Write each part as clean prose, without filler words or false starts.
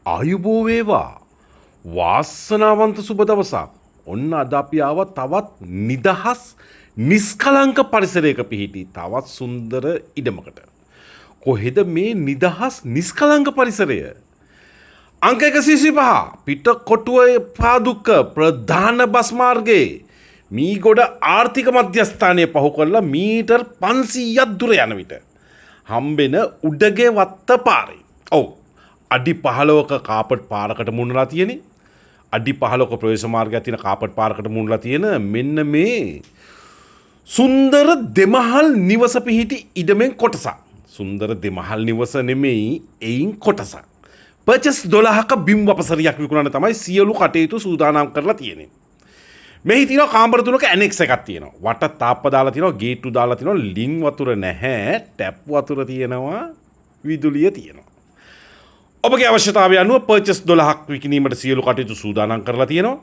ආයුබෝ වේවා වාසනාවන්ත සුබ දවසක්. ඔන්න අද අපි ආව තවත් නිදහස් නිස්කලංක පරිසරයක පිහිටි තවත් සුන්දර ඉඩමකට. කොහෙද මේ නිදහස් නිස්කලංක පරිසරය? අංක 125 පිටකොටුව පාදුක්ක ප්‍රධාන බස් මාර්ගයේ මීගොඩ ආර්ථික මධ්‍යස්ථානය පහු කරලා මීටර් 500ක් දුර යන විට හම්බෙන උඩගේ වත්ත පාරේ. ඔව් අඩි 15ක කාපට් පාරකට මුණලා තියෙන්නේ. අඩි 15ක ප්‍රවේශ මාර්ගයක් තියෙන කාපට් පාරකට මුණලා තියෙන මෙන්න මේ සුන්දර දෙමහල් නිවස පිහිටි ඉඩමෙන් කොටසක්. සුන්දර දෙමහල් නිවස නෙමෙයි එයින් කොටසක්. පර්චස් 12ක බිම් වපසරියක් විකුණන්න තමයි සියලු කටයුතු සූදානම් කරලා තියෙන්නේ. මෙහි තියෙනවා කාමර තුනක ඇනෙක්ස් එකක් තියෙනවා. වට තාප්ප දාලා තියෙනවා, ගේට්ටු දාලා තියෙනවා, ලින් වතුර නැහැ, ටැප් වතුර තියෙනවා, විදුලිය තියෙනවා. ඔබගේ අවශ්‍යතාවය අනුව පර්චස් 12ක් විකිණීමට සියලු කටයුතු සූදානම් කරලා තියෙනවා.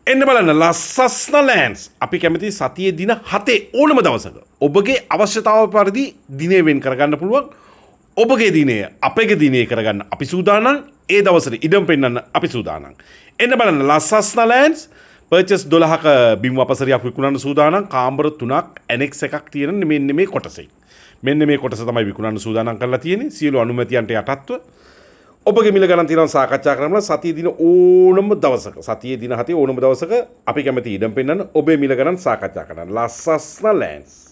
එන්න බලන්න ලස්සස්න ලෑන්ඩ්ස්. අපි කැමති සතියේ දින 7 ඕනම දවසක ඔබගේ අවශ්‍යතාව පරිදි දිනේ වෙන් කරගන්න පුළුවන්. ඔබගේ දිනේ අපගේ දිනේ කරගන්න අපි සූදානම්. ඒ දවසට ඉඩම් පෙන්වන්න අපි සූදානම්. එන්න බලන්න ලස්සස්න ලෑන්ඩ්ස් පර්චස් 12ක බිම් වපසරියක් විකුණන්න සූදානම්. කාමර 3ක් ඇනෙක්ස් එකක් තියෙන මෙන්න මේ කොටසේ. මෙන්න මේ කොටස තමයි විකුණන්න සූදානම් කරලා තියෙන්නේ. සියලු අනුමැතියන්ට යටත්ව ඔබගේ මිල ගණන් තියෙනවා සාකච්ඡා කරනවා. සතියේ දින ඕනම දවසක සතියේ දින 7 ඕනම දවසක අපි කැමති ඉඩම් පෙන්වන්න ඔබේ මිල ගණන් සාකච්ඡා කරන්න. ලස්සස්න ලෑන්ඩ්ස්